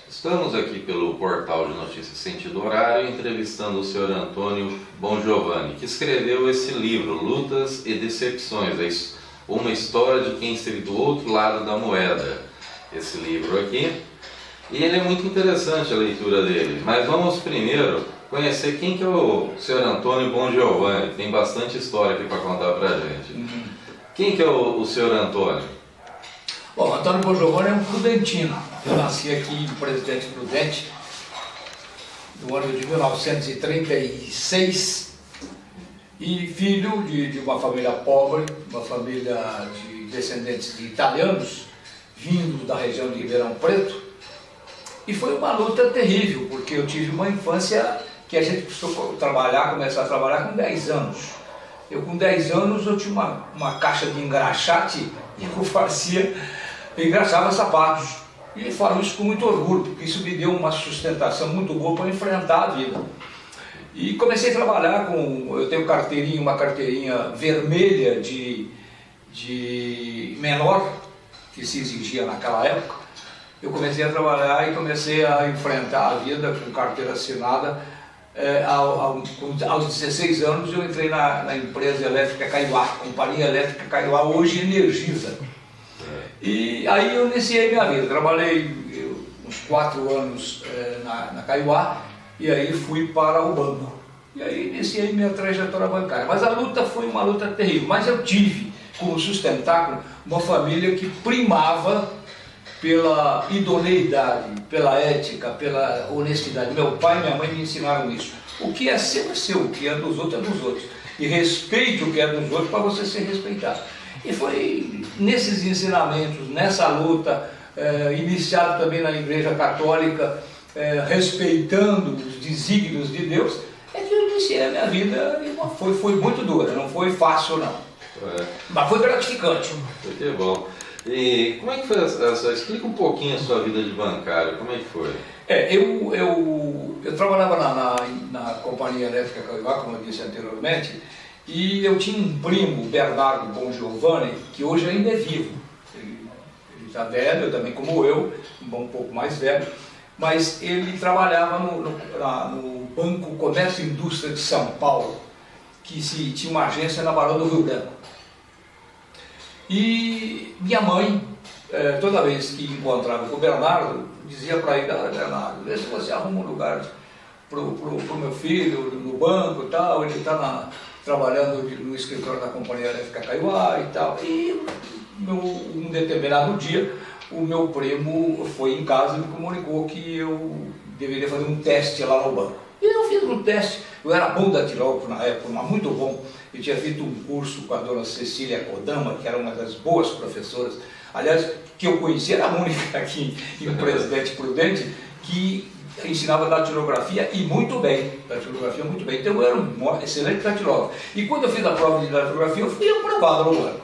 Estamos aqui pelo portal de notícias Sentido Horário entrevistando o Sr. Antônio Bongiovanni, que escreveu esse livro, Lutas e Decepções, uma história de quem esteve do outro lado da moeda. Esse livro aqui, e ele é muito interessante a leitura dele, mas vamos primeiro conhecer quem que é o Sr. Antônio Bongiovanni, que tem bastante história aqui para contar para a gente. Quem que é o Sr. Antônio? Bom, Antônio Bongiovanni é um prudentino. Eu nasci aqui em Presidente Prudente, no ano de 1936, e filho de uma família pobre, uma família de descendentes de italianos, vindo da região de Ribeirão Preto. E foi uma luta terrível, porque eu tive uma infância que a gente precisou começar a trabalhar com 10 anos. Eu com 10 anos eu tinha uma caixa de engraxate e eu engraxava sapatos. E falo isso com muito orgulho, porque isso me deu uma sustentação muito boa para enfrentar a vida. E comecei a trabalhar eu tenho uma carteirinha vermelha de menor, que se exigia naquela época. Eu comecei a trabalhar e comecei a enfrentar a vida com carteira assinada. Aos 16 anos eu entrei na empresa elétrica Kaiowá, Companhia Elétrica Kaiowá, hoje Energisa. E aí eu iniciei minha vida, trabalhei uns 4 anos na Kaiowá e aí fui para o banco. E aí iniciei minha trajetória bancária. Mas a luta foi uma luta terrível, mas eu tive como sustentáculo uma família que primava pela idoneidade, pela ética, pela honestidade. Meu pai e minha mãe me ensinaram isso. O que é seu é seu, o que é dos outros é dos outros. E respeite o que é dos outros para você ser respeitado. E foi nesses ensinamentos, nessa luta, iniciado também na Igreja Católica, respeitando os desígnios de Deus, é que eu iniciei a minha vida e foi muito dura, não foi fácil não. Mas foi gratificante. Que bom. E como é que foi explica um pouquinho a sua vida de bancário, como é que foi? Eu trabalhava na Companhia Elétrica Kaiowá, como eu disse anteriormente, e eu tinha um primo, Bernardo Bongiovanni, que hoje ainda é vivo. Ele está velho, também como eu, um pouco mais velho, mas ele trabalhava no Banco Comércio e Indústria de São Paulo, que tinha uma agência na Barão do Rio Branco. E minha mãe, toda vez que encontrava com o Bernardo, dizia para ele: Bernardo, vê se você arruma um lugar para o meu filho no banco e tal, ele está trabalhando no escritório da Companhia Elétrica Kaiowá e tal. E um determinado dia, o meu primo foi em casa e me comunicou que eu deveria fazer um teste lá no banco. E eu fiz um teste. Eu era bom datilógrafo na época, mas muito bom. Eu tinha feito um curso com a dona Cecília Kodama, que era uma das boas professoras, aliás, que eu conheci, era a única aqui em Presidente Prudente, que ensinava datilografia e muito bem, então eu era um excelente datilógrafo. E quando eu fiz a prova de datilografia, eu fui aprovado no banco.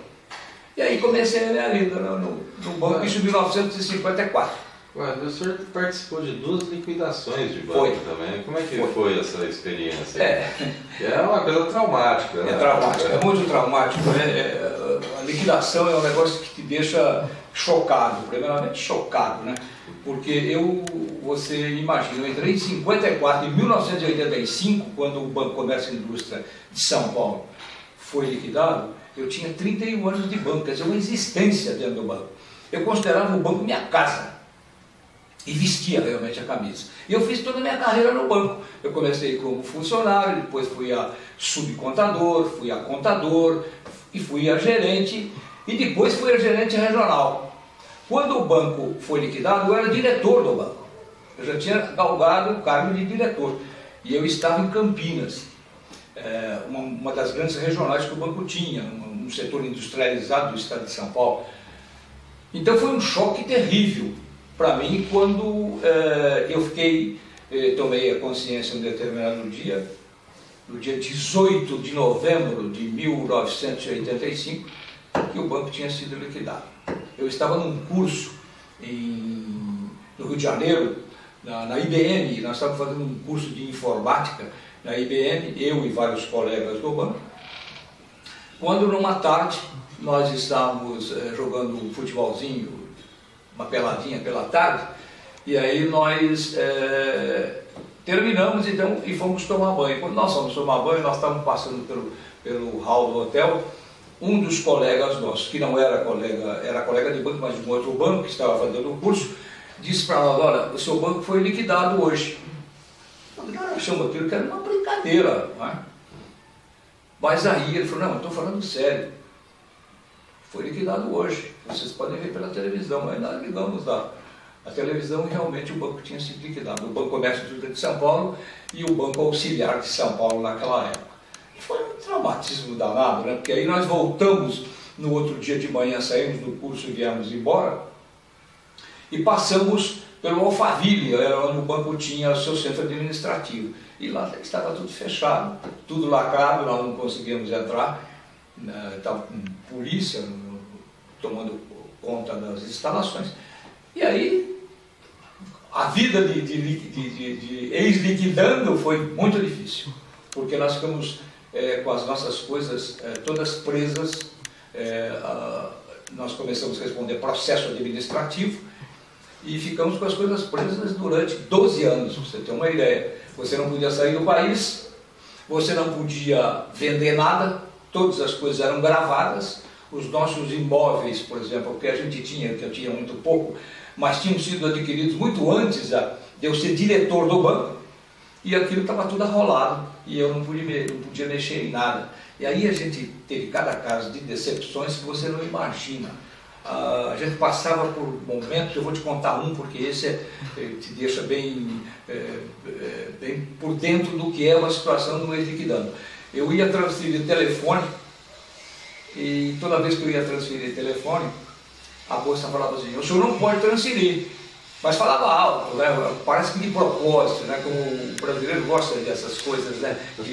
E aí comecei a minha vida no banco, isso em 1954. O senhor participou de 2 liquidações de banco também. Como é que foi essa experiência? É uma coisa traumática, né? É traumático, é muito traumático. A liquidação é um negócio que te deixa chocado, primeiramente chocado, né? Porque você imagina, eu entrei em 54, em 1985, quando o Banco Comércio e Indústria de São Paulo foi liquidado, eu tinha 31 anos de banco, quer dizer, uma existência dentro do banco. Eu considerava o banco minha casa. E vestia realmente a camisa. E eu fiz toda a minha carreira no banco. Eu comecei como funcionário, depois fui a subcontador, fui a contador, e fui a gerente, e depois fui a gerente regional. Quando o banco foi liquidado, eu era diretor do banco. Eu já tinha galgado o cargo de diretor. E eu estava em Campinas, uma das grandes regionais que o banco tinha, um setor industrializado do estado de São Paulo. Então foi um choque terrível para mim quando eu tomei a consciência em um determinado dia, no dia 18 de novembro de 1985, que o banco tinha sido liquidado. Eu estava num curso no Rio de Janeiro, na IBM, nós estávamos fazendo um curso de informática na IBM, eu e vários colegas do banco, quando numa tarde nós estávamos jogando um futebolzinho, uma peladinha pela tarde, E aí nós terminamos então e fomos tomar banho. Quando nós fomos tomar banho, nós estávamos passando pelo hall do hotel. Um dos colegas nossos, que não era colega, era colega de banco, mas de um outro banco que estava fazendo o curso, disse para nós: olha, o seu banco foi liquidado hoje. Nós achamos aquilo que era uma brincadeira, não é? Mas aí ele falou: não, eu estou falando sério. Foi liquidado hoje. Vocês podem ver pela televisão. Aí nós ligamos a televisão e realmente o banco tinha sido liquidado. O Banco Comércio de São Paulo e o Banco Auxiliar de São Paulo naquela época. Foi um traumatismo danado, né? Porque aí nós voltamos no outro dia de manhã, saímos do curso e viemos embora e passamos pelo Alphaville, era onde o banco tinha o seu centro administrativo. E lá estava tudo fechado, tudo lacrado, nós não conseguíamos entrar, estava com polícia tomando conta das instalações. E aí a vida de ex-liquidando foi muito difícil, porque nós ficamos com as nossas coisas todas presas. Nós começamos a responder processo administrativo e ficamos com as coisas presas durante 12 anos, para você ter uma ideia. Você não podia sair do país, você não podia vender nada, todas as coisas eram gravadas. Os nossos imóveis, por exemplo, que a gente tinha, que eu tinha muito pouco, mas tinham sido adquiridos muito antes de eu ser diretor do banco, e aquilo estava tudo arrolado, e eu não podia mexer em nada. E aí a gente teve cada caso de decepções que você não imagina. A gente passava por momentos, eu vou te contar um, porque esse te deixa bem por dentro do que é uma situação do ex-liquidando. Eu ia transferir telefone, e toda vez que eu ia transferir telefone, a bolsa falava assim: o senhor não pode transferir. Mas falava alto, né? Parece que de propósito, né? Como o brasileiro gosta dessas coisas, né? De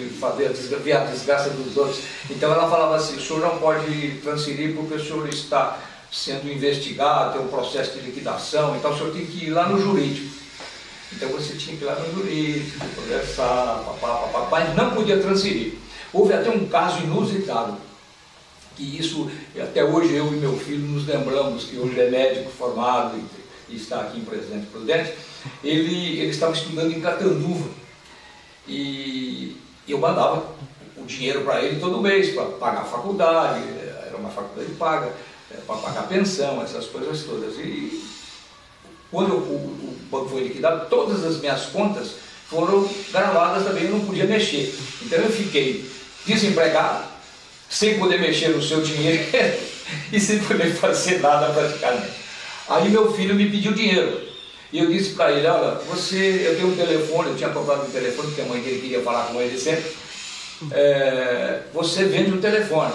ver a desgraça dos outros. Então ela falava assim: o senhor não pode transferir porque o senhor está sendo investigado, tem um processo de liquidação, então o senhor tem que ir lá no jurídico. Então você tinha que ir lá no jurídico, conversar, mas não podia transferir. Houve até um caso inusitado, que isso, até hoje eu e meu filho nos lembramos, que hoje é médico formado e está aqui em Presidente Prudente. Ele estava estudando em Catanduva e eu mandava o dinheiro para ele todo mês para pagar a faculdade, era uma faculdade paga, para pagar pensão, essas coisas todas. E quando o banco foi liquidado, todas as minhas contas foram gravadas também, eu não podia mexer. Então eu fiquei desempregado, sem poder mexer no seu dinheiro e sem poder fazer nada praticamente. Aí meu filho me pediu dinheiro e eu disse para ele: olha, eu tenho um telefone, eu tinha comprado um telefone porque a mãe dele queria falar com ele sempre, você vende um telefone.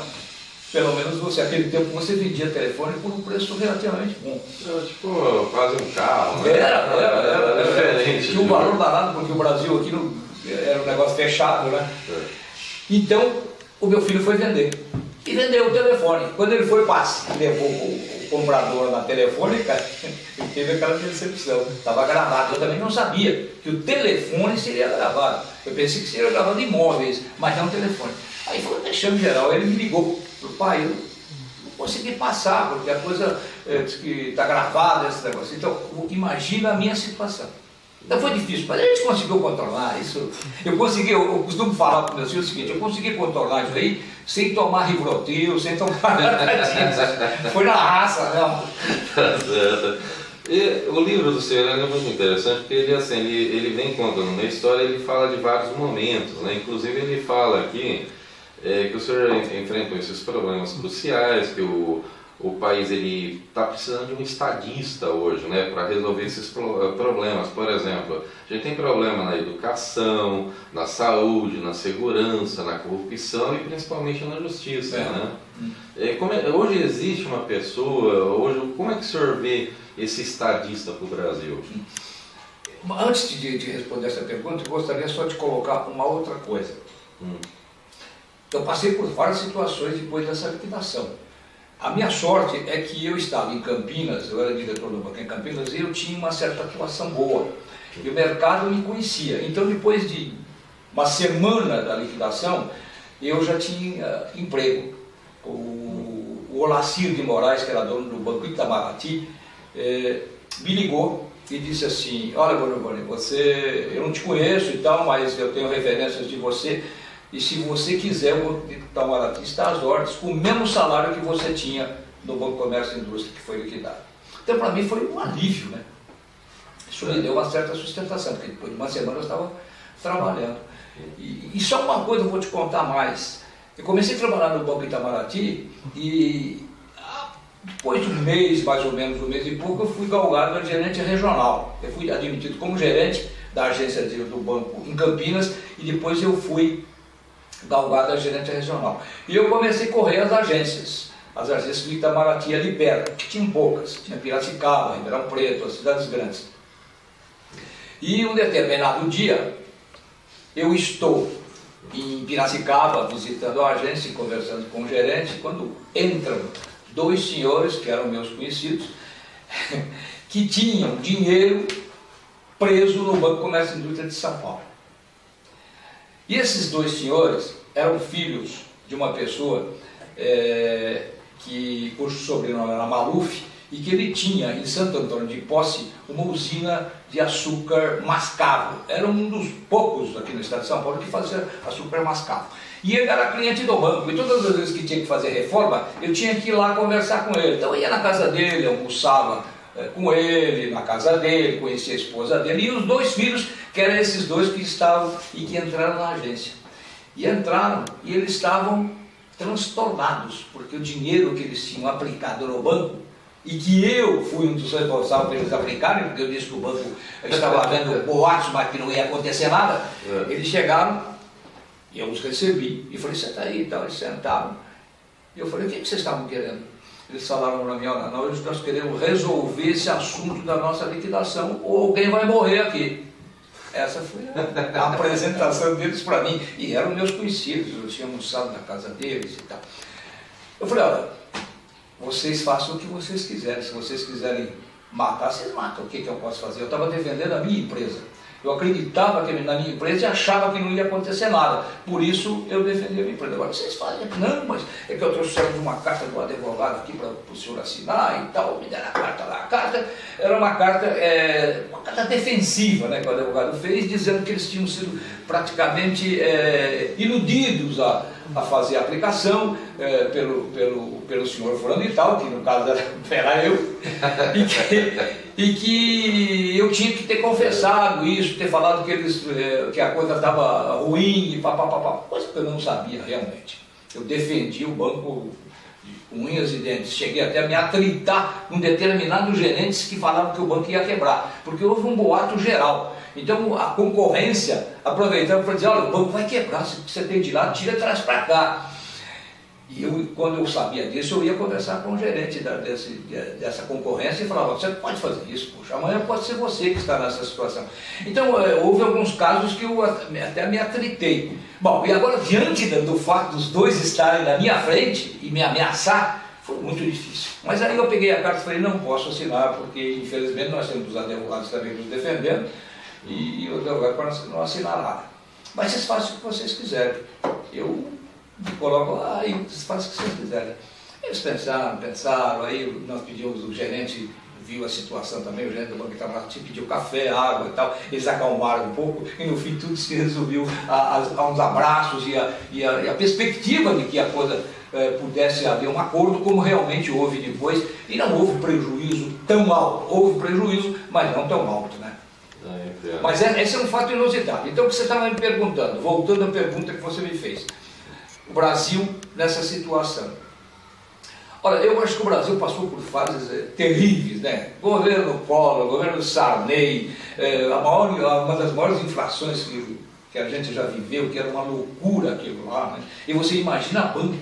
Pelo menos naquele tempo você vendia telefone por um preço relativamente bom. Tipo, quase um carro, né? Era diferente. Tinha um valor danado, porque o Brasil aqui era um negócio fechado, né? Então, o meu filho foi vender. E vendeu o telefone. Quando ele foi passar, levou o comprador na telefônica, ele teve aquela decepção. Estava gravado. Eu também não sabia que o telefone seria gravado. Eu pensei que seria gravado imóveis, mas não telefone. Aí foi deixando geral. Ele me ligou. Falei: pai, eu não consegui passar, porque a coisa que está gravada, esse negócio. Então, imagina a minha situação. Então foi difícil, mas a gente conseguiu controlar isso. Eu costumo falar para os meus filhos o seguinte: eu consegui controlar isso aí sem tomar Rivotril, sem tomar nada disso. Foi na raça, não. E o livro do senhor é muito interessante, porque ele, assim, ele vem contando uma história, ele fala de vários momentos, né? Inclusive ele fala aqui que o senhor enfrentou esses problemas cruciais, que o país está precisando de um estadista hoje, né, para resolver esses problemas. Por exemplo, a gente tem problema na educação, na saúde, na segurança, na corrupção e principalmente na justiça. Né? Hoje existe uma pessoa, como é que o senhor vê esse estadista para o Brasil? Antes de responder essa pergunta, eu gostaria só de colocar uma outra coisa. Eu passei por várias situações depois dessa liquidação. A minha sorte é que eu estava em Campinas, eu era diretor do banco em Campinas, e eu tinha uma certa atuação boa. E o mercado me conhecia. Então, depois de uma semana da liquidação, eu já tinha emprego. O Olacir de Moraes, que era dono do Banco Itamaraty, me ligou e disse assim: olha, Giovanni, eu não te conheço e tal, mas eu tenho referências de você, e se você quiser, o Itamaraty está às ordens, com o mesmo salário que você tinha no Banco Comércio e Indústria, que foi liquidado. Então, para mim, foi um alívio, né? Isso me deu uma certa sustentação, porque depois de uma semana eu estava trabalhando. E só uma coisa eu vou te contar mais. Eu comecei a trabalhar no Banco Itamaraty e depois de um mês, mais ou menos, um mês e pouco, eu fui galgado a gerente regional. Eu fui admitido como gerente da agência do banco em Campinas e depois eu fui galgado a gerente regional. E eu comecei a correr as agências do Itamaraty ali perto, que tinham poucas. Tinha Piracicaba, Ribeirão Preto, as cidades grandes. E um determinado dia, eu estou em Piracicaba, visitando a agência e conversando com o gerente, quando entram dois senhores, que eram meus conhecidos, que tinham dinheiro preso no Banco Comércio e Indústria de São Paulo. E esses dois senhores eram filhos de uma pessoa cujo sobrenome era Maluf, e que ele tinha em Santo Antônio de Posse uma usina de açúcar mascavo. Era um dos poucos aqui no estado de São Paulo que fazia açúcar mascavo. E ele era cliente do banco, e todas as vezes que tinha que fazer reforma, eu tinha que ir lá conversar com ele. Então eu ia na casa dele, almoçava com ele, na casa dele, conhecia a esposa dele, e os dois filhos, que eram esses dois que estavam e que entraram na agência. E entraram, e eles estavam transtornados, porque o dinheiro que eles tinham aplicado no banco, e que eu fui um dos responsáveis por eles aplicarem, porque eu disse que o banco estava havendo boatos, mas que não ia acontecer nada, eles chegaram, e eu os recebi, e falei: senta aí e tal. Eles sentaram, e eu falei: o que vocês estavam querendo? Eles falaram para mim: olha, nós queremos resolver esse assunto da nossa liquidação, ou alguém vai morrer aqui. Essa foi a apresentação deles para mim, e eram meus conhecidos, eu tinha almoçado na casa deles e tal. Eu falei: olha, vocês façam o que vocês quiserem, se vocês quiserem matar, vocês matam, o que eu posso fazer? Eu estava defendendo a minha empresa, eu acreditava na minha empresa e achava que não ia acontecer nada, por isso eu defendi a minha empresa. Agora vocês fazem: não, mas é que eu trouxe uma carta do advogado aqui para o senhor assinar e tal, me deram a carta lá. A carta era uma carta defensiva, né, que o advogado fez, dizendo que eles tinham sido praticamente iludidos a fazer a aplicação pelo senhor fulano e tal, que no caso era eu, e que eu tinha que ter confessado isso, ter falado que a coisa estava ruim, e coisa que eu não sabia realmente. Eu defendi o banco com unhas e dentes, cheguei até a me atritar com determinados gerentes que falavam que o banco ia quebrar, porque houve um boato geral. Então a concorrência aproveitava para dizer: olha, o banco vai quebrar, se você tem de lá, tira e traz para cá. E quando eu sabia disso, eu ia conversar com o gerente dessa concorrência e falava: você pode fazer isso, poxa, amanhã pode ser você que está nessa situação. Então houve alguns casos que eu até me atritei. Bom, e agora, diante do fato dos dois estarem na minha frente e me ameaçar, foi muito difícil. Mas aí eu peguei a carta e falei: não posso assinar, porque infelizmente nós temos os advogados também nos defendendo, e o advogado para não assinar nada. Mas vocês façam o que vocês quiserem. Eu coloco lá e vocês façam o que vocês quiserem. Eles pensaram, aí nós pedimos, o gerente viu a situação também, o gerente do Banco Itamaraty pediu café, água e tal, eles acalmaram um pouco, e no fim tudo se resolveu a uns abraços e a perspectiva de que a coisa pudesse haver um acordo, como realmente houve depois, e não houve prejuízo tão alto. Houve prejuízo, mas não tão alto, né? Mas esse é um fato inusitado. Então, o que você estava me perguntando, voltando à pergunta que você me fez, o Brasil nessa situação. Olha, eu acho que o Brasil passou por fases terríveis, né? Governo Collor, governo Sarney, uma das maiores inflações que a gente já viveu, que era uma loucura aquilo lá, né? E você imagina banco,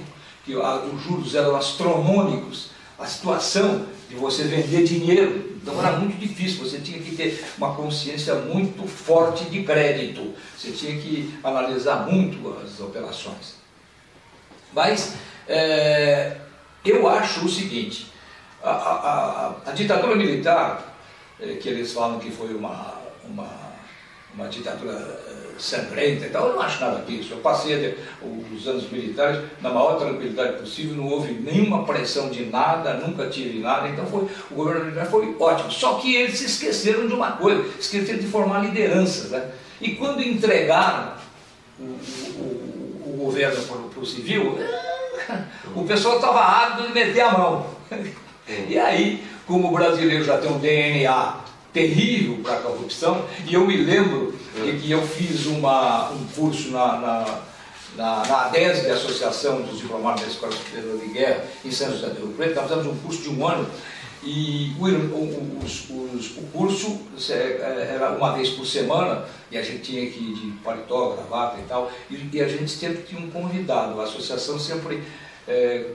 que os juros eram astronômicos, a situação de você vender dinheiro, então era muito difícil, você tinha que ter uma consciência muito forte de crédito, você tinha que analisar muito as operações. Mas eu acho o seguinte: a ditadura militar, que eles falam que foi uma uma ditadura sangrenta e tal. Eu não acho nada disso. Eu passei os anos militares na maior tranquilidade possível, não houve nenhuma pressão de nada, nunca tive nada, então o governo militar foi ótimo. Só que eles se esqueceram de uma coisa, esqueceram de formar lideranças, né? E quando entregaram o governo para o civil, o pessoal estava ávido de meter a mão. E aí, como o brasileiro já tem um DNA terrível para a corrupção, e eu me lembro de que eu fiz um curso na ADESG, Associação dos Diplomatas da Escola Superior de Guerra, em São José do Rio Preto. Nós fizemos um curso de 1 ano, e o curso era uma vez por semana, e a gente tinha que ir de paletó, gravata e tal, e a gente sempre tinha um convidado. A associação sempre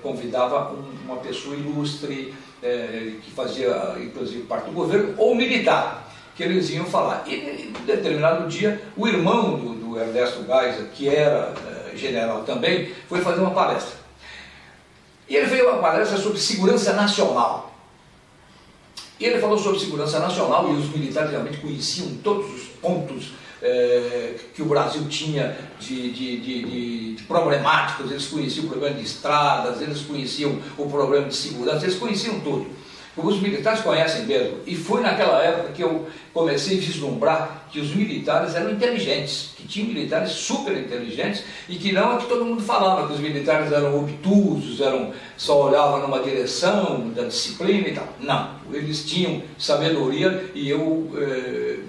convidava uma pessoa ilustre, que fazia inclusive parte do governo, ou militar, que eles iam falar. E em determinado dia, o irmão do Ernesto Geisel, que era general também, foi fazer uma palestra. E ele fez uma palestra sobre segurança nacional. E ele falou sobre segurança nacional, e os militares realmente conheciam todos os pontos que o Brasil tinha de problemáticos. Eles conheciam o problema de estradas, eles conheciam o problema de segurança, eles conheciam tudo. Os militares conhecem mesmo. E foi naquela época que eu comecei a vislumbrar que os militares eram inteligentes, que tinham militares super inteligentes, e que não é que todo mundo falava que os militares eram obtusos, só olhavam numa direção da disciplina e tal. Não, eles tinham sabedoria, e eu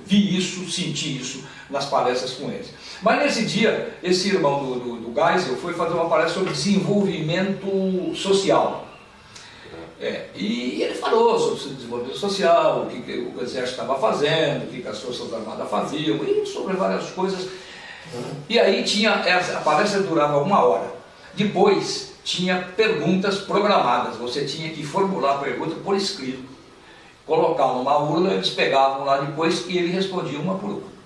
vi isso, senti isso nas palestras com eles. Mas nesse dia, esse irmão do Geisel foi fazer uma palestra sobre desenvolvimento social. E ele falou sobre o desenvolvimento social, o que o exército estava fazendo, o que as forças armadas faziam, e sobre várias coisas. E aí a palestra durava 1 hora. Depois tinha perguntas programadas, você tinha que formular a pergunta por escrito, colocar numa urna, eles pegavam lá depois e ele respondia uma por uma.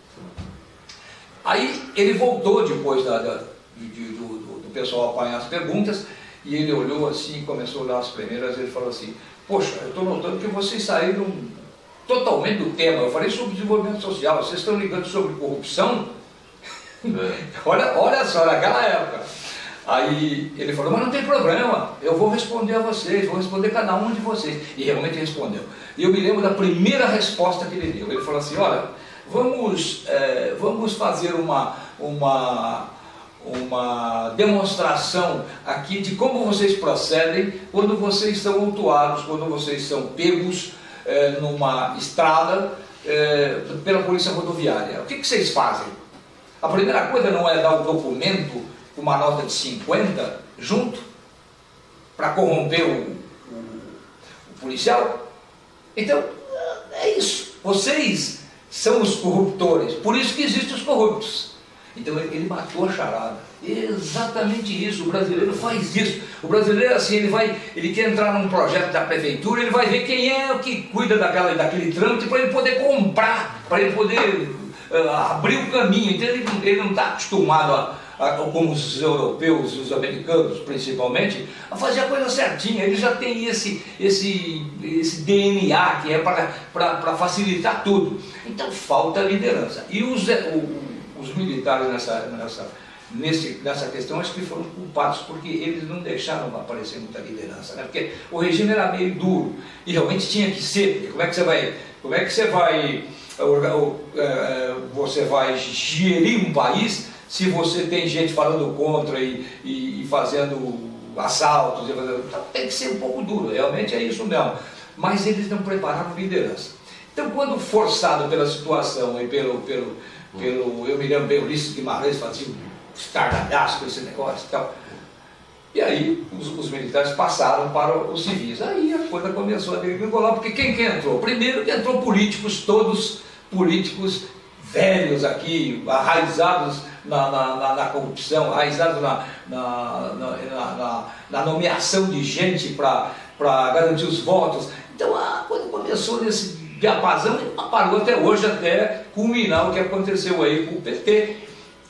Aí ele voltou depois do pessoal apanhar as perguntas, e ele olhou assim e começou a olhar as primeiras, e ele falou assim: poxa, eu estou notando que vocês saíram totalmente do tema. Eu falei sobre desenvolvimento social, vocês estão ligando sobre corrupção? Olha só, naquela época. Aí ele falou: mas não tem problema, eu vou responder a vocês, vou responder cada um de vocês. E realmente respondeu. E eu me lembro da primeira resposta que ele deu. Ele falou assim: olha, vamos fazer uma demonstração aqui de como vocês procedem quando vocês são autuados, quando vocês são pegos numa estrada pela polícia rodoviária. O que vocês fazem? A primeira coisa não é dar o documento com uma nota de 50 junto para corromper o policial? Então, é isso. Vocês são os corruptores, por isso que existem os corruptos. Então ele matou a charada. Exatamente isso, o brasileiro faz isso. O brasileiro, assim, ele quer entrar num projeto da prefeitura, ele vai ver quem é o que cuida daquele trâmite para ele poder comprar, para ele poder abrir o caminho. Então ele não está acostumado como os europeus, os americanos principalmente, a fazer a coisa certinha. Ele já tem esse DNA que é para facilitar tudo. Então falta liderança. E os militares nessa questão, acho que foram culpados, porque eles não deixaram aparecer muita liderança, né? Porque o regime era meio duro, e realmente tinha que ser, porque como é que você vai gerir um país se você tem gente falando contra e fazendo assaltos? Então tem que ser um pouco duro, realmente é isso mesmo. Mas eles não prepararam liderança. Então, quando forçado pela situação e eu me lembro bem, Ulisses Guimarães fazia um estardalhaço com esse negócio e tal. E aí os militares passaram para os civis. Aí a coisa começou a degringolar, porque quem entrou? Primeiro que entrou todos políticos velhos aqui, arraizados na corrupção, arraizados na nomeação de gente para garantir os votos. Então a coisa começou nesse diapasão e parou até hoje, até culminar o que aconteceu aí com o PT,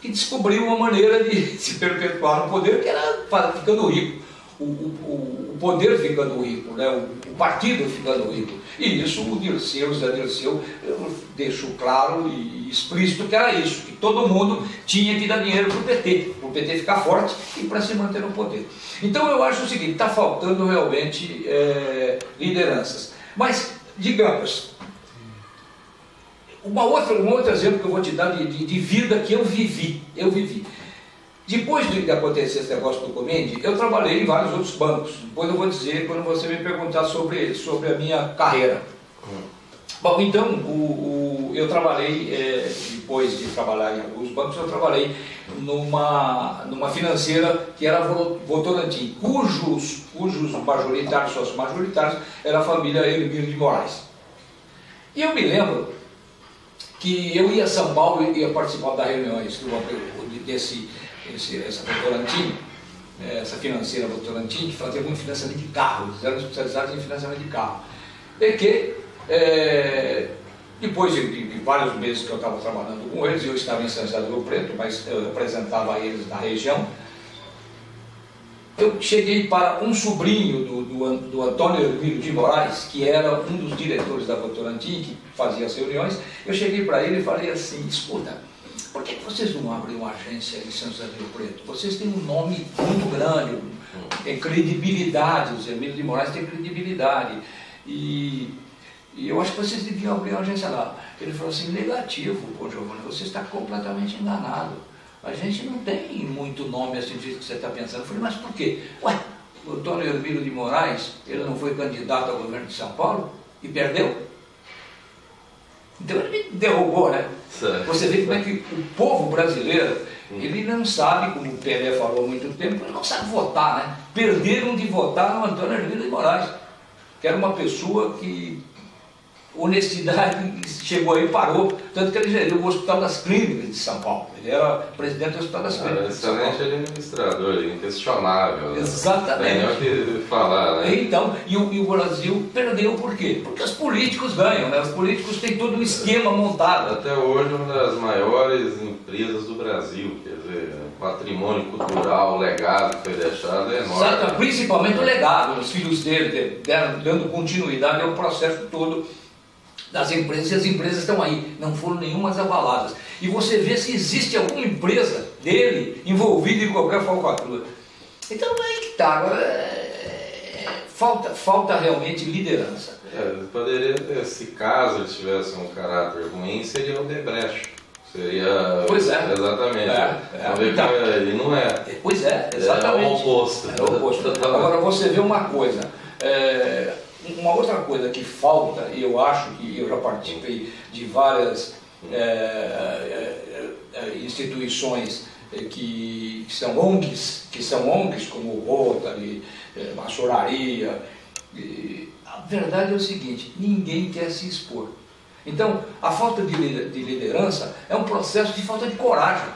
que descobriu uma maneira de se perpetuar no poder, que era ficando rico. O poder ficando rico, né? O partido ficando rico. E isso o Dirceu, o Zé Dirceu, deixou claro e explícito que era isso, que todo mundo tinha que dar dinheiro para o PT ficar forte e para se manter no poder. Então eu acho o seguinte, está faltando realmente lideranças. Mas, digamos, um outro exemplo que eu vou te dar de vida que eu vivi. Depois de acontecer esse negócio do Comendi, eu trabalhei em vários outros bancos. Depois eu vou dizer quando você me perguntar sobre a minha carreira. Bom, então, eu trabalhei, depois de trabalhar em alguns bancos, eu trabalhei numa financeira que era Votorantim, cujos majoritários, sócios majoritários, era a família Hermílio de Moraes. E eu me lembro que eu ia a São Paulo e ia participar das reuniões essa Votorantim, essa financeira Votorantim, que fazia muito financiamento de carro, eles eram especializados em financiamento de carro. E que, depois de vários meses que eu estava trabalhando com eles, eu estava em São José do Rio Preto, mas eu representava eles na região, eu cheguei para um sobrinho do Antônio Hermílio de Moraes, que era um dos diretores da Votorantim, que fazia as reuniões. Eu cheguei para ele e falei assim: escuta, por que vocês não abrem uma agência em São José do Rio Preto? Vocês têm um nome muito grande, tem credibilidade, os Hermílio de Moraes têm credibilidade, e eu acho que vocês deviam abrir uma agência lá. Ele falou assim: negativo, pô, Giovanni, você está completamente enganado. A gente não tem muito nome assim do jeito que você está pensando. Eu falei: mas por quê? Ué, o Antônio Hermílio de Moraes, ele não foi candidato ao governo de São Paulo e perdeu? Então ele me derrubou, né? Você vê como é que o povo brasileiro, ele não sabe, como o Pelé falou há muito tempo, ele não sabe votar, né? Perderam de votar no Antônio Hermílio de Moraes, que era uma pessoa que honestidade chegou aí e parou, tanto que ele geriu o Hospital das Clínicas de São Paulo. Ele era presidente do Hospital das Clínicas de São Paulo. Excelente administrador, inquestionável. Exatamente. Tem o que falar, né? Então, e o Brasil perdeu por quê? Porque os políticos ganham, né? Os políticos têm todo um esquema montado. Até hoje, uma das maiores empresas do Brasil, quer dizer, o patrimônio cultural, o legado que foi deixado é enorme. Exato, principalmente o legado, os filhos dele dando continuidade ao processo todo das empresas, e as empresas estão aí, não foram nenhumas abaladas. E você vê se existe alguma empresa dele envolvida em qualquer falcatrua. Então aí que está. Agora, falta realmente liderança. Poderia ter, se caso ele tivesse um caráter ruim, seria o Debrecht. Seria. Pois é. Exatamente. Então, ele não é. Pois é, exatamente. É o oposto. É o oposto. Agora você vê uma coisa. Uma outra coisa que falta, e eu acho que eu já participei de várias instituições que são ONGs, como o Rotary, maçonaria. A verdade é o seguinte: ninguém quer se expor. Então, a falta de liderança é um processo de falta de coragem.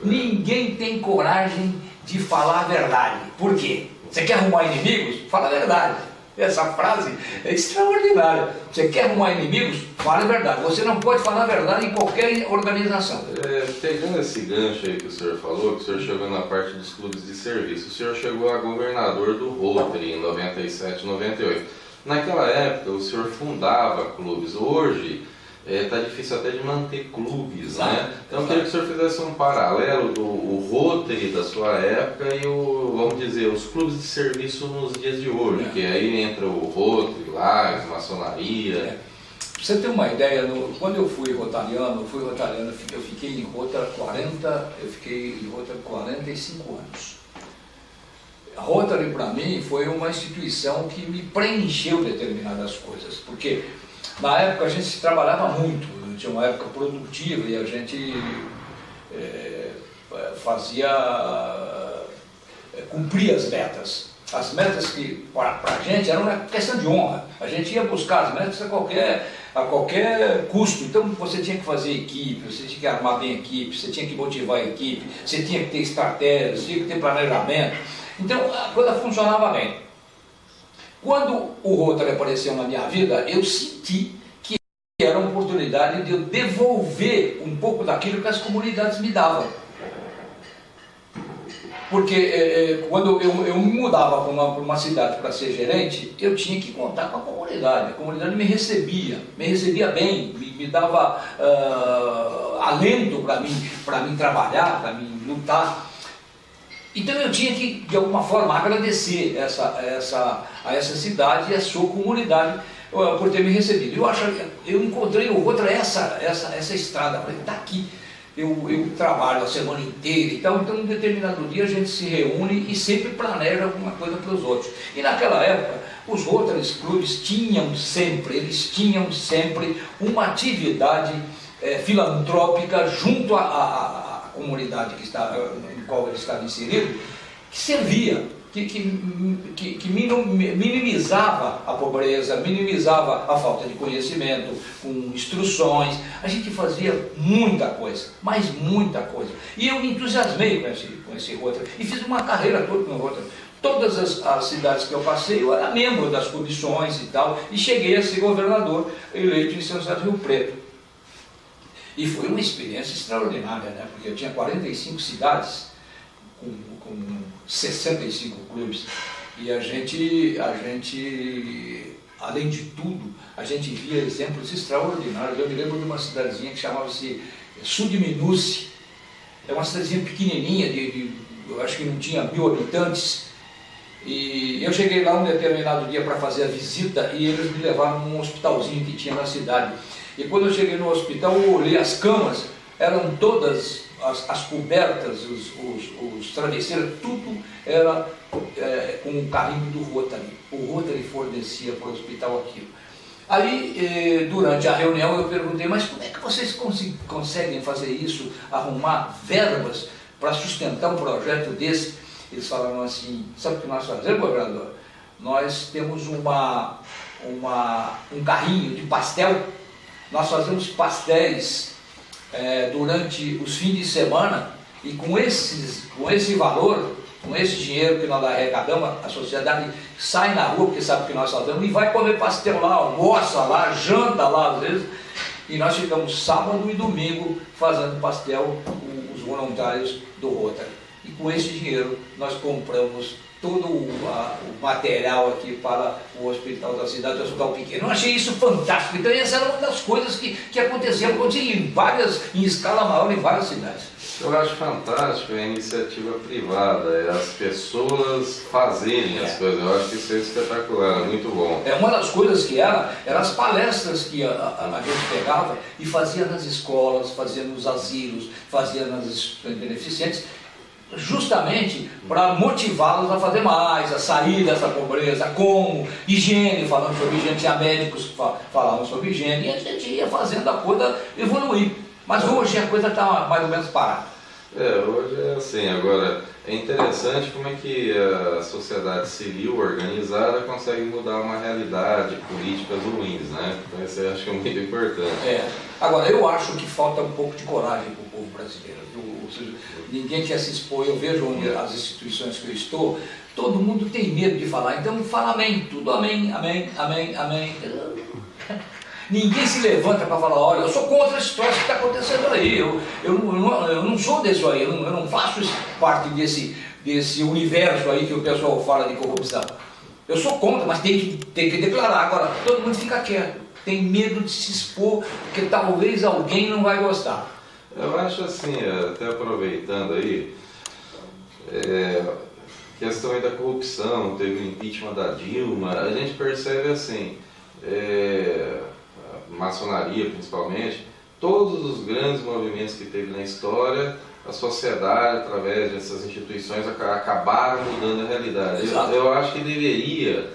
Ninguém tem coragem de falar a verdade. Por quê? Você quer arrumar inimigos? Fala a verdade. Essa frase é extraordinária. Você quer arrumar inimigos? Fala a verdade. Você não pode falar a verdade em qualquer organização. Pegando esse gancho aí que o senhor falou, que o senhor chegou na parte dos clubes de serviço, o senhor chegou a governador do Rotary em 97, 98. Naquela época, o senhor fundava clubes. Hoje, está difícil até de manter clubes, exato, né? Então, eu queria que o senhor fizesse um paralelo do Rotary da sua época e vamos dizer, os clubes de serviço nos dias de hoje, que aí entra o Rotary, Lages, maçonaria. Pra você ter uma ideia, quando eu fui rotariano, eu fiquei em Rotary 45 anos. A Rotary, para mim, foi uma instituição que me preencheu determinadas coisas, porque na época a gente trabalhava muito, tinha uma época produtiva e a gente cumpria as metas. As metas que para a gente eram uma questão de honra. A gente ia buscar as metas a qualquer custo. Então você tinha que fazer equipe, você tinha que armar bem a equipe, você tinha que motivar a equipe, você tinha que ter estratégia, você tinha que ter planejamento. Então a coisa funcionava bem. Quando o Rotary apareceu na minha vida, eu senti que era uma oportunidade de eu devolver um pouco daquilo que as comunidades me davam. Porque quando eu me mudava para uma cidade para ser gerente, eu tinha que contar com a comunidade me recebia bem, me dava alento para mim trabalhar, para mim lutar. Então eu tinha que, de alguma forma, agradecer a essa cidade e a sua comunidade por ter me recebido. Eu encontrei outra essa estrada, falei, está aqui. Eu trabalho a semana inteira e tal, então em determinado dia a gente se reúne e sempre planeja alguma coisa para os outros. E naquela época, os Rotary Clubs tinham sempre uma atividade filantrópica junto à comunidade em qual ele estava inserido, que servia, que minimizava a pobreza, minimizava a falta de conhecimento, com instruções. A gente fazia muita coisa, mas muita coisa. E eu me entusiasmei com esse Rotary e fiz uma carreira toda no Rotary. Todas as cidades que eu passei, eu era membro das comissões e tal, e cheguei a ser governador eleito em São José do Rio Preto. E foi uma experiência extraordinária, né? Porque eu tinha 45 cidades, com 65 clubes, e a gente, além de tudo, a gente via exemplos extraordinários. Eu me lembro de uma cidadezinha que chamava-se Sudminuce, é uma cidadezinha pequenininha, eu acho que não tinha 1000 habitantes, e eu cheguei lá um determinado dia para fazer a visita, e eles me levaram num hospitalzinho que tinha na cidade. E quando eu cheguei no hospital, eu olhei as camas, eram todas as cobertas, os travesseiros, tudo era com o carrinho do Rotary. O Rotary fornecia para o hospital aquilo. Aí, durante a reunião, eu perguntei, mas como é que vocês conseguem fazer isso, arrumar verbas para sustentar um projeto desse? Eles falaram assim, sabe o que nós fazemos, governador? Nós temos um carrinho de pastel, nós fazemos pastéis durante os fins de semana, e com esse valor, com esse dinheiro que nós arrecadamos, a sociedade sai na rua, porque sabe que nós fazemos, e vai comer pastel lá, almoça lá, janta lá às vezes, e nós ficamos sábado e domingo fazendo pastel com os voluntários do Rotary. E com esse dinheiro nós compramos todo o material aqui para o hospital da cidade, o hospital pequeno. Eu achei isso fantástico. Então essa era uma das coisas que aconteciam em escala maior em várias cidades. Eu acho fantástico a iniciativa privada, as pessoas fazerem as coisas. Eu acho que isso é espetacular, é muito bom. Uma das coisas que eram as palestras que a gente pegava e fazia nas escolas, fazia nos asilos, fazia nas instituições beneficentes, justamente para motivá-los a fazer mais, a sair dessa pobreza, como higiene, falando sobre higiene, tinha médicos que falavam sobre higiene, e a gente ia fazendo a coisa evoluir. Mas hoje a coisa está mais ou menos parada. Hoje é assim. Agora, é interessante como é que a sociedade civil organizada consegue mudar uma realidade, políticas ruins, né? Então isso eu acho que é muito importante. Agora, eu acho que falta um pouco de coragem para o povo brasileiro. Ou seja, ninguém quer se expor. Eu vejo onde as instituições que eu estou, todo mundo tem medo de falar. Então fala amém, tudo amém, amém, amém, amém. Ninguém se levanta para falar, olha, eu sou contra esse troço que está acontecendo aí, eu não sou disso aí, eu não faço parte desse universo aí que o pessoal fala de corrupção. Eu sou contra, mas tem que declarar. Agora, todo mundo fica quieto, tem medo de se expor, porque talvez alguém não vai gostar. Eu acho assim, até aproveitando aí, questão aí da corrupção, teve o impeachment da Dilma, a gente percebe assim, maçonaria principalmente, todos os grandes movimentos que teve na história, a sociedade, através dessas instituições, acabaram mudando a realidade. Eu acho que deveria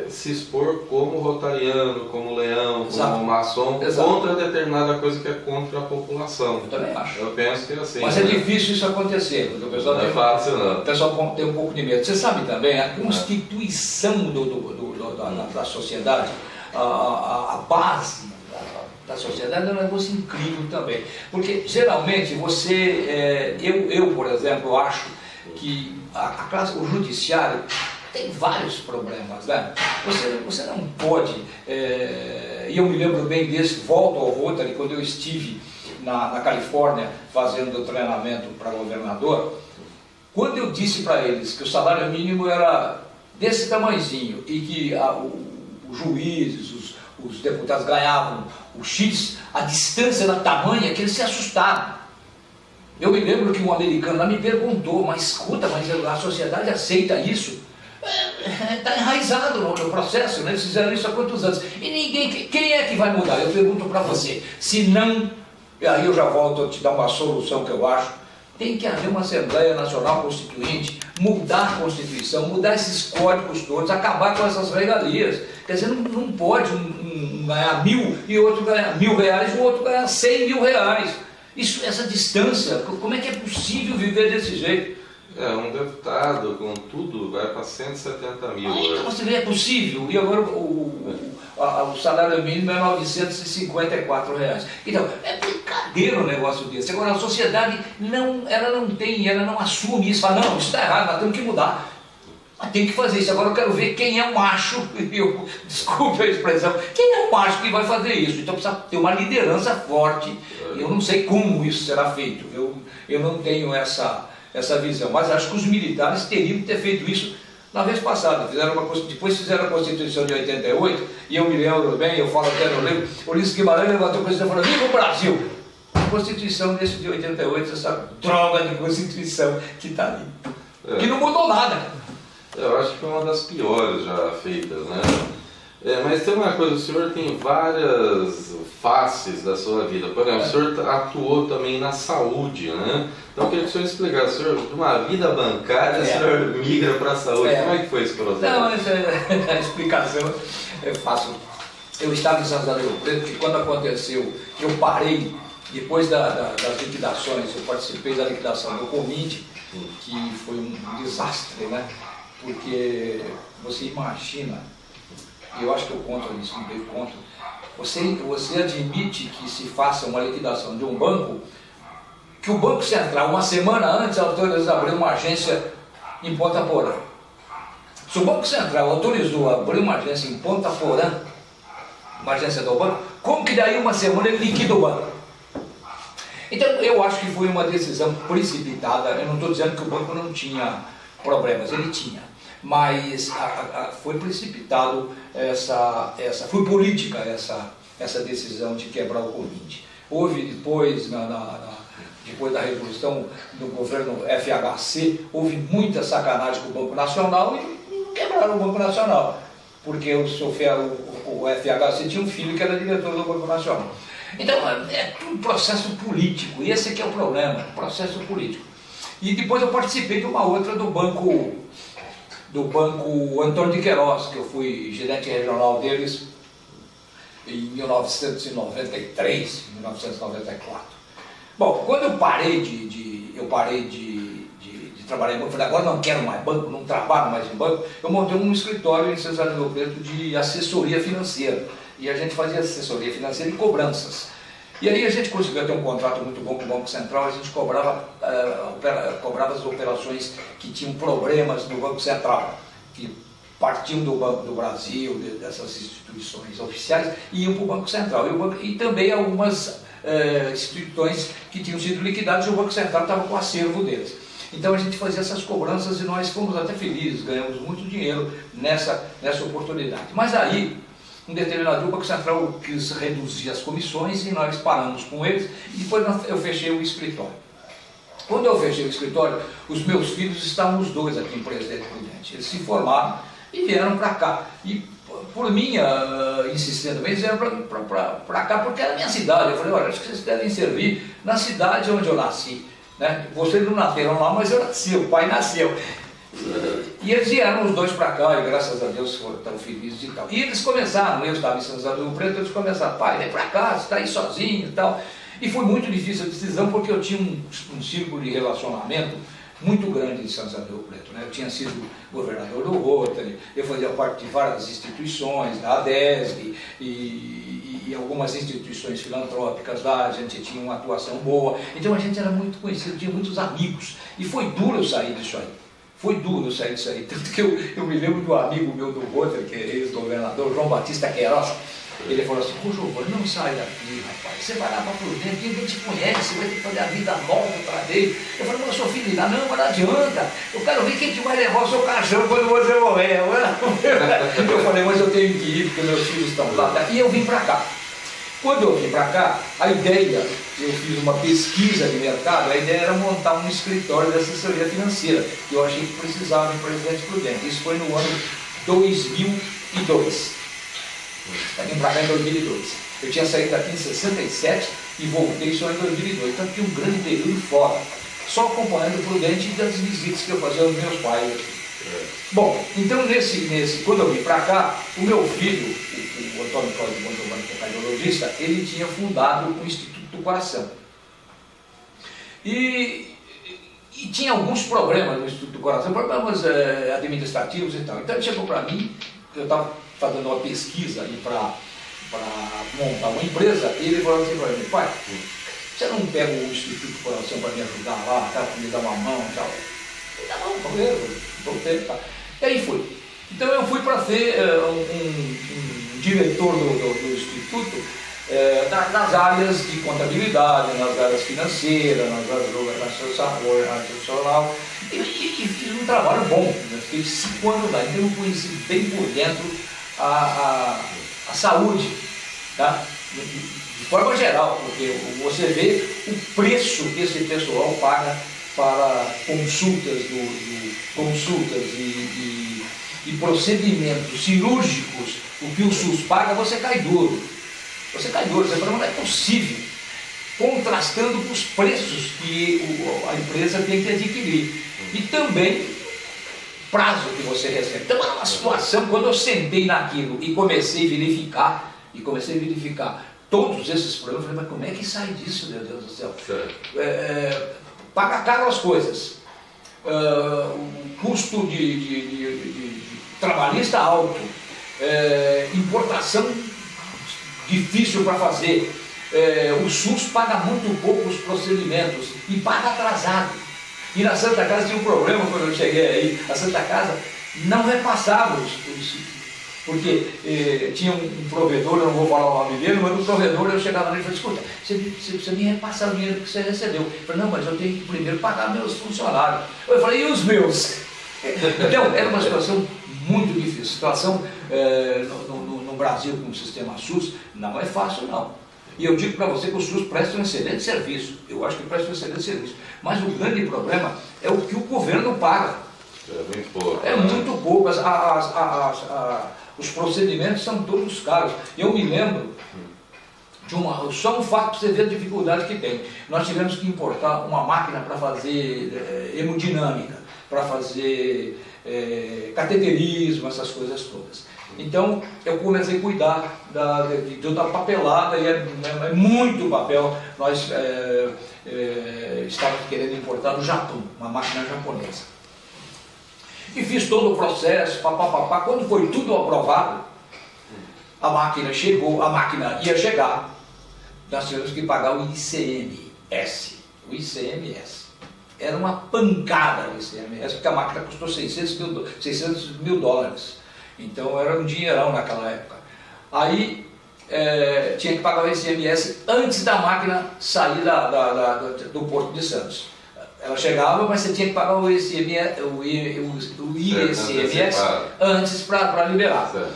se expor como rotariano, como leão, como maçom, contra determinada coisa que é contra a população. Eu também acho. Eu penso que é assim. Mas é difícil isso acontecer, porque o pessoal não é fácil, não. O pessoal tem um pouco de medo. Você sabe também, a constituição da sociedade, a base da sociedade é um negócio incrível também. Porque geralmente eu por exemplo, acho que o judiciário tem vários problemas, né? Você não pode, e eu me lembro bem volto ao Rotary, quando eu estive na Califórnia fazendo treinamento para governador, Quando eu disse para eles que o salário mínimo era desse tamanhozinho e que os juízes, os deputados ganhavam o X, a distância era tamanha que eles se assustaram. Eu me lembro que um americano lá me perguntou, mas escuta, mas a sociedade aceita isso? Está enraizado no processo, né? Eles fizeram isso há quantos anos? E ninguém, quem é que vai mudar? Eu pergunto para você, se não, e aí eu já volto a te dar uma solução que eu acho, tem que haver uma Assembleia Nacional Constituinte, mudar a Constituição, mudar esses códigos todos, acabar com essas regalias. Quer dizer, não pode um ganhar 1.000 e outro ganhar R$1.000 e o outro ganhar R$100.000. Essa distância, como é que é possível viver desse jeito? Um deputado com tudo vai para 170 mil. Então você vê, é possível. E agora o salário mínimo é R$954. Então, é brincadeira um negócio desse. Agora a sociedade ela não assume isso, fala, não, isso está errado, nós temos que mudar. Mas tem que fazer isso. Agora eu quero ver quem é o macho, desculpe a expressão, quem é o macho que vai fazer isso. Então precisa ter uma liderança forte. Eu não sei como isso será feito. Eu não tenho essa visão, mas acho que os militares teriam que ter feito isso na vez passada. Depois fizeram a Constituição de 88, e eu me lembro bem, eu falo até no livro, Ulisses Guimarães levantou a Constituição e falou, viva o Brasil! A Constituição desse de 88, essa droga de Constituição que está ali, que não mudou nada. Eu acho que foi uma das piores já feitas, né? Mas tem uma coisa, o senhor tem várias faces da sua vida. Por exemplo, o senhor atuou também na saúde, né? Então eu queria que o senhor explicasse, o senhor, de uma vida bancária, o senhor migra para a saúde. Como é que foi esse processo? Não, a explicação é fácil. Eu estava em São José do Rio Preto, que quando aconteceu, eu parei, depois das liquidações, eu participei da liquidação do Covid, que foi um desastre, né? Porque você imagina, e eu acho que eu conto nisso, não dei conta, você admite que se faça uma liquidação de um banco, que o Banco Central, uma semana antes, autorizou abrir uma agência em Ponta Porã. Se o Banco Central autorizou abrir uma agência em Ponta Porã, uma agência do banco, como que daí uma semana ele liquida o banco? Então eu acho que foi uma decisão precipitada. Eu não estou dizendo que o banco não tinha problemas, ele tinha, mas foi precipitado foi política essa decisão de quebrar o Covid. Houve depois, depois da Revolução do governo FHC, houve muita sacanagem com o Banco Nacional e quebraram o Banco Nacional, porque o FHC tinha um filho que era diretor do Banco Nacional. Então é tudo processo político, e esse aqui é o problema, processo político. E depois eu participei de uma outra do Banco Antônio de Queiroz, que eu fui gerente regional deles em 1993, 1994. Bom, quando eu parei de trabalhar em banco, falei, agora não quero mais banco, não trabalho mais em banco, eu montei um escritório em São José do Rio Preto de assessoria financeira, e a gente fazia assessoria financeira e cobranças. E aí a gente conseguiu ter um contrato muito bom com o Banco Central, a gente cobrava as operações que tinham problemas no Banco Central, que partiam do Banco do Brasil, dessas instituições oficiais, e iam para o Banco Central. E também algumas instituições que tinham sido liquidadas e o Banco Central estava com o acervo deles. Então a gente fazia essas cobranças e nós fomos até felizes, ganhamos muito dinheiro nessa oportunidade. Mas aí, um determinado dia, o Banco Central quis reduzir as comissões e nós paramos com eles, e depois eu fechei o escritório. Quando eu fechei o escritório, os meus filhos estavam os dois aqui em Presidente Prudente. Eles se formaram e vieram para cá. E por minha insistência, eles vieram para cá porque era a minha cidade. Eu falei, olha, acho que vocês devem servir na cidade onde eu nasci, né? Vocês não nasceram lá, mas eu nasci, o pai nasceu. E eles vieram os dois para cá, e graças a Deus foram tão felizes e tal. E eles começaram, eu estava em São José do Rio Preto, eles começaram, pai, vem para cá, você está aí sozinho e tal. E foi muito difícil a decisão, porque eu tinha um círculo de relacionamento muito grande em São José do Rio Preto, né? Eu tinha sido governador do Rotary, eu fazia parte de várias instituições, da ADESG e algumas instituições filantrópicas lá, a gente tinha uma atuação boa, então a gente era muito conhecido, tinha muitos amigos, e foi duro eu sair disso aí. Foi duro sair disso aí, tanto que eu me lembro de um amigo meu do Rotary, que é ex-governador, João Batista Queiroz, Ele falou assim: "Ô Giovanni, não sai daqui, rapaz, você vai lá para Prudente, ninguém te conhece, você vai ter que fazer a vida nova outra vez." Eu falei: "Mas eu sou filho de lá." "Não, mas não adianta, eu quero ver quem que vai levar o seu caixão quando você morrer." Eu falei: "Mas eu tenho que ir, porque meus filhos estão lá." E eu vim para cá. Quando eu vim para cá, a ideia, eu fiz uma pesquisa de mercado, a ideia era montar um escritório de assessoria financeira, que eu achei que precisava em Presidente Prudente. Isso foi no ano 2002. Eu vim para cá em 2002. Eu tinha saído daqui em 67 e voltei só em 2002. Então, fiquei um grande período fora, só acompanhando o Prudente e das visitas que eu fazia aos meus pais aqui. Bom, então quando eu vim para cá, o meu filho, o Antônio Cláudio Giovanni, que é cardiologista, ele tinha fundado o Instituto do Coração. E tinha alguns problemas no Instituto do Coração, problemas administrativos e tal. Então ele chegou para mim, eu estava fazendo uma pesquisa ali para montar uma empresa, e ele falou assim para mim: "Pai, você não pega o Instituto do Coração para me ajudar lá, tá, para me dar uma mão e tal?" "Tá bom, voltei, tá." E aí fui. Então eu fui para ser um diretor do Instituto nas áreas de contabilidade, nas áreas financeiras, nas áreas organizacional, e fiz um trabalho bom. Eu fiquei 5 anos lá, então eu conheci bem por dentro a saúde, tá? De forma geral, porque você vê o preço que esse pessoal paga para consultas e procedimentos cirúrgicos. O que o SUS paga, você cai duro. Você fala: "Não é possível", contrastando com os preços que a empresa tem que adquirir. E também prazo que você recebe. Então era uma situação, quando eu sentei naquilo e comecei a verificar todos esses problemas, eu falei: "Mas como é que sai disso, meu Deus do céu?" Paga caro as coisas, o custo de trabalhista alto, importação difícil para fazer, o SUS paga muito pouco os procedimentos e paga atrasado. E na Santa Casa tinha um problema quando eu cheguei aí. A Santa Casa não repassava porque tinha um provedor, eu não vou falar o nome dele, mas o provedor, eu chegava nele e falei: "Escuta, você precisa me repassar o dinheiro que você recebeu." Eu falei: "Não, mas eu tenho que primeiro pagar meus funcionários." Eu falei: "E os meus?" Então, era uma situação muito difícil. Situação no Brasil com o sistema SUS não é fácil, não. E eu digo para você que o SUS presta um excelente serviço. Eu acho que presta um excelente serviço. Mas o grande problema é o que o governo paga. É muito pouco. É muito pouco. Os procedimentos são todos caros. Eu me lembro de só um fato para você ver a dificuldade que tem. Nós tivemos que importar uma máquina para fazer hemodinâmica, para fazer cateterismo, essas coisas todas. Então eu comecei a cuidar de toda a papelada, e é muito papel. Nós estávamos querendo importar do Japão, uma máquina japonesa. E fiz todo o processo, papapá. Quando foi tudo aprovado, a máquina chegou, a máquina ia chegar, nós tivemos que pagar o ICMS. O ICMS. Era uma pancada o ICMS, porque a máquina custou 600 mil dólares. Então era um dinheirão naquela época. Aí tinha que pagar o ICMS antes da máquina sair do Porto de Santos. Ela chegava, mas você tinha que pagar o ICMS antes para liberar. Certo.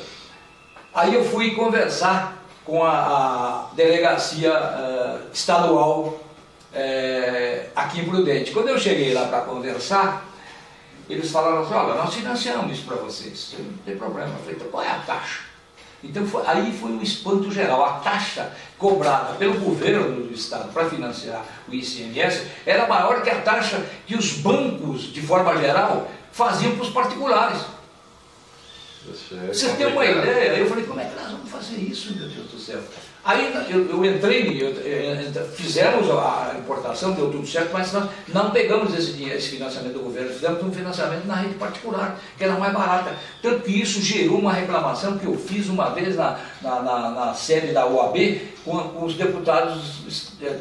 Aí eu fui conversar com a delegacia estadual aqui em Prudente. Quando eu cheguei lá para conversar, eles falaram assim: "Olha, nós financiamos isso para vocês, não tem problema." Eu falei: "Então qual é a taxa?" Então aí foi um espanto geral. A taxa cobrada pelo governo do estado para financiar o ICMS era maior que a taxa que os bancos, de forma geral, faziam para os particulares. Você tem uma ideia? Eu falei: "Como é que nós vamos fazer isso, meu Deus do céu?" Aí eu entrei, fizemos a importação, deu tudo certo, mas nós não pegamos esse financiamento do governo, fizemos um financiamento na rede particular, que era mais barata. Tanto que isso gerou uma reclamação que eu fiz uma vez na sede da OAB com os deputados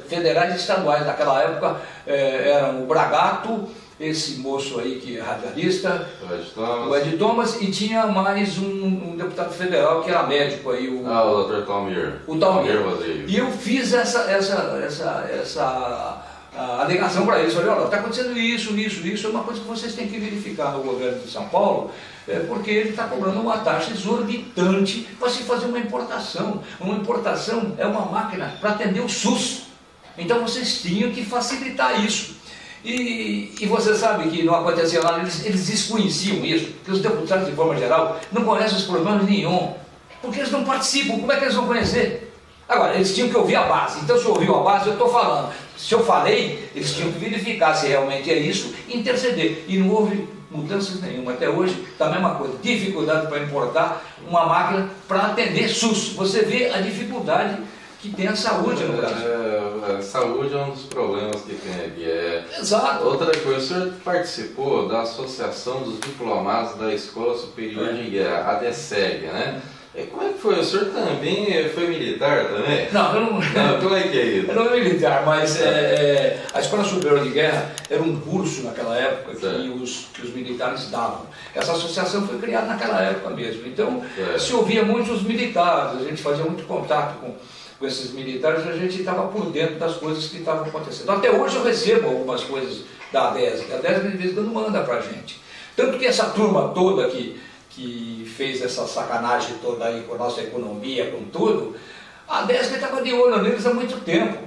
federais e estaduais. Naquela época eram o Bragato, esse moço aí que é radialista, o Ed Thomas, e tinha mais um deputado federal que era médico aí, o Dr. Talmir. O Talmir. Rodrigues. E eu fiz essa alegação para eles. Falei, olha, está acontecendo isso, é uma coisa que vocês têm que verificar no governo de São Paulo, porque ele está cobrando uma taxa exorbitante para se fazer uma importação. Uma importação é uma máquina para atender o SUS. Então vocês tinham que facilitar isso. E você sabe que não acontecia lá, eles desconheciam isso, porque os deputados, de forma geral, não conhecem os problemas nenhum, porque eles não participam, como é que eles vão conhecer? Agora, eles tinham que ouvir a base, então se ouviu a base, eu estou falando. Se eu falei, eles tinham que verificar se realmente é isso e interceder. E não houve mudanças nenhuma. Até hoje está a mesma coisa, dificuldade para importar uma máquina para atender SUS. Você vê a dificuldade que tem a saúde no Brasil. A saúde é um dos problemas que tem aqui. Exato. Outra coisa, o senhor participou da Associação dos Diplomados da Escola Superior de Guerra, a DESEG, né? Como é que foi? O senhor também foi militar também? Não, eu não. Não, como é que é isso? Eu não era militar, mas a Escola Superior de Guerra era um curso naquela época que os militares davam. Essa associação foi criada naquela época mesmo. Então, se ouvia muito os militares, a gente fazia muito contato com esses militares, a gente estava por dentro das coisas que estavam acontecendo. Até hoje eu recebo algumas coisas da ADESG. A ADESG de vez em quando manda para a gente. Tanto que essa turma toda que fez essa sacanagem toda aí com a nossa economia, com tudo, a ADESG estava de olho neles há muito tempo.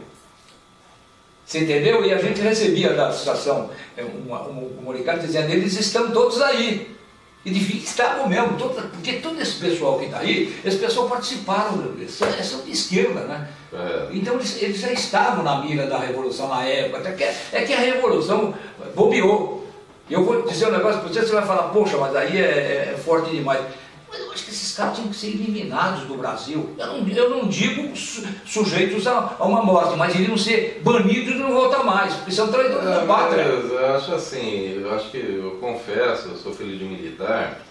Você entendeu? E a gente recebia da associação um comunicado dizendo, eles estão todos aí. E devia estar mesmo, porque todo esse pessoal que está aí, esse pessoal participaram, são de esquerda, né? Então eles já estavam na mira da Revolução na época, até que a Revolução bobeou. Eu vou dizer um negócio para você vai falar, poxa, mas aí é forte demais. Mas eu acho que esses caras tinham que ser eliminados do Brasil. Eu não digo sujeitos a uma morte, mas iriam ser banidos e não voltar mais, porque são traidores da pátria. Eu acho assim, eu confesso, eu sou filho de militar,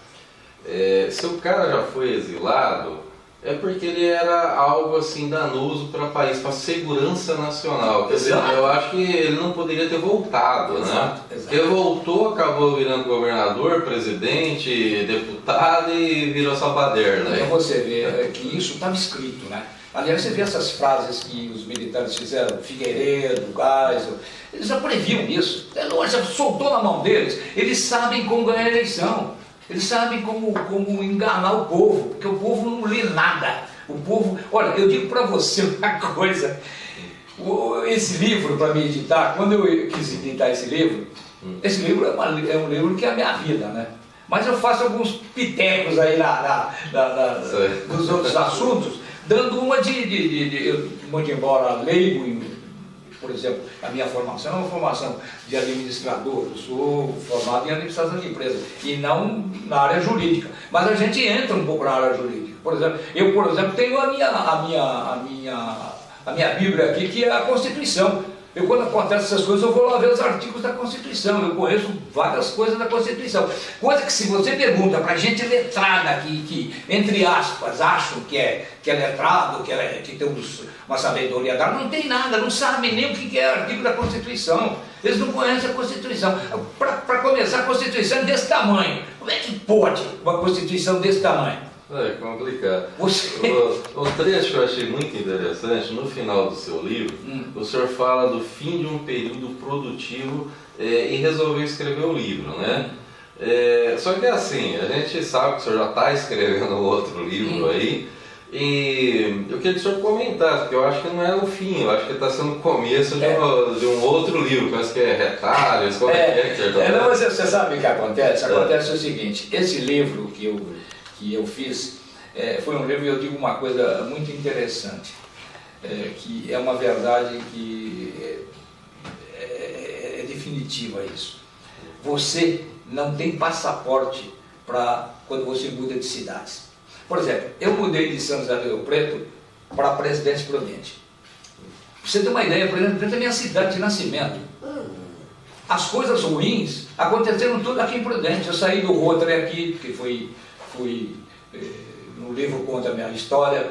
se o cara já foi exilado, é porque ele era algo assim danoso para o país, para a segurança nacional. Quer dizer, eu acho que ele não poderia ter voltado, né? Ele voltou, acabou virando governador, presidente, deputado e virou sapadeiro, né? Então você vê que isso estava escrito, né? Aliás, você vê essas frases que os militares fizeram, Figueiredo, Geisel, eles já previam isso. É lógico, soltou na mão deles. Eles sabem como ganhar a eleição. Eles sabem como enganar o povo, porque o povo não lê nada. O povo, olha, eu digo para você uma coisa, esse livro para me editar, quando eu quis editar esse livro é um livro que é a minha vida, né? Mas eu faço alguns pitecos aí nos outros assuntos, dando uma muito embora leigo, por exemplo, a minha formação é uma formação de administrador, eu sou formado em administração de empresas e não na área jurídica, mas a gente entra um pouco na área jurídica. Por exemplo, eu tenho a minha Bíblia aqui, que é a Constituição. Quando acontecem essas coisas, eu vou lá ver os artigos da Constituição, eu conheço várias coisas da Constituição. Coisa que se você pergunta para gente letrada aqui, que entre aspas, acham que é letrado, que tem uma sabedoria dada, não tem nada, não sabem nem o que é artigo da Constituição. Eles não conhecem a Constituição. Para começar, a Constituição é desse tamanho. Como é que pode uma Constituição desse tamanho? É complicado. O trecho que eu achei muito interessante, no final do seu livro, o senhor fala do fim de um período produtivo e resolveu escrever o livro, né? Só que assim, a gente sabe que o senhor já está escrevendo outro livro aí, e eu queria que o senhor comentasse, porque eu acho que não é o fim, eu acho que está sendo o começo de um outro livro, parece que é Retalhos, como é que o senhor está? Você sabe o que acontece? Acontece o seguinte, esse livro que eu fiz, foi um livro, eu digo uma coisa muito interessante, que é uma verdade que é definitiva isso. Você não tem passaporte para quando você muda de cidades. Por exemplo, eu mudei de São José do Rio Preto para Presidente Prudente. Pra você ter uma ideia, Presidente Prudente é a minha cidade de nascimento. As coisas ruins aconteceram tudo aqui em Prudente. Eu saí do Rotary aqui, que fui no livro conta a minha história,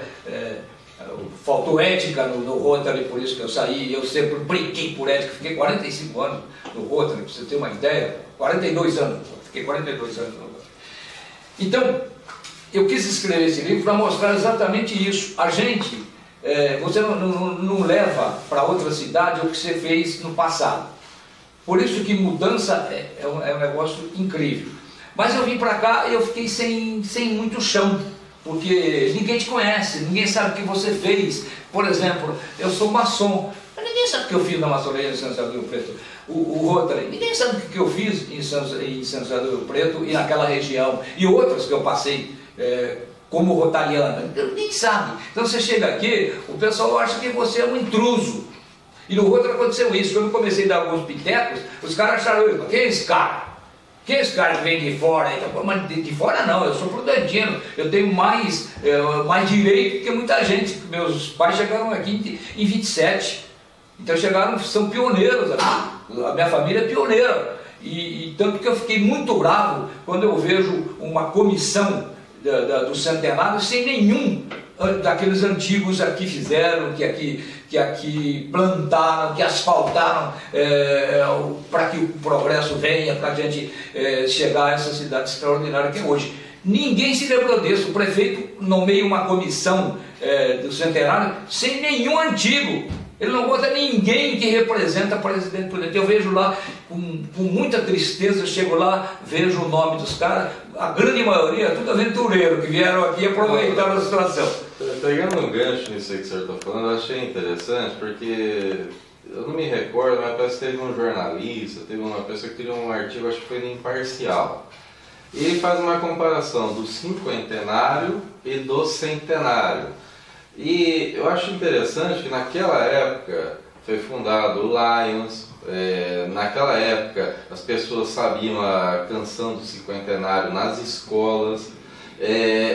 Faltou ética no Rotary, por isso que eu saí. Eu sempre briguei por ética, fiquei 45 anos no Rotary, para você ter uma ideia, 42 anos, fiquei 42 anos no Rotary. Então, eu quis escrever esse livro para mostrar exatamente isso. A gente, você não leva para outra cidade o que você fez no passado. Por isso que mudança é um negócio incrível. Mas eu vim para cá e eu fiquei sem muito chão, porque ninguém te conhece, ninguém sabe o que você fez. Por exemplo, eu sou maçom, mas ninguém sabe o que eu fiz na maçonaria em São José do Rio Preto. O Rotary, ninguém sabe o que eu fiz em São José do Rio Preto e naquela região, e outras que eu passei como rotariano, ninguém sabe. Então você chega aqui, o pessoal acha que você é um intruso. E no Rotary aconteceu isso. Quando eu comecei a dar alguns pitecos, os caras acharam, quem é esse cara? Quem é esse cara que vem de fora? Mas de fora não, eu sou prudentino, eu tenho mais direito que muita gente. Meus pais chegaram aqui em 27, então chegaram, são pioneiros aqui. A minha família é pioneira. E tanto que eu fiquei muito bravo quando eu vejo uma comissão do centenário sem nenhum daqueles antigos aqui fizeram, que aqui plantaram, que asfaltaram para que o progresso venha, para a gente chegar a essa cidade extraordinária que é hoje. Ninguém se lembrou disso. O prefeito nomeia uma comissão do centenário sem nenhum antigo. Ele não bota ninguém que representa o presidente Prudente. Eu vejo lá, com muita tristeza, eu chego lá, vejo o nome dos caras, a grande maioria, tudo aventureiro, que vieram aqui e aproveitaram a situação. Pegando um gancho nisso aí que o senhor está falando, eu achei interessante, porque eu não me recordo, mas parece que teve um jornalista, teve uma pessoa que criou um artigo, acho que foi no Imparcial. E ele faz uma comparação do cinquentenário e do centenário. E eu acho interessante que naquela época foi fundado o Lions, naquela época as pessoas sabiam a canção do cinquentenário nas escolas,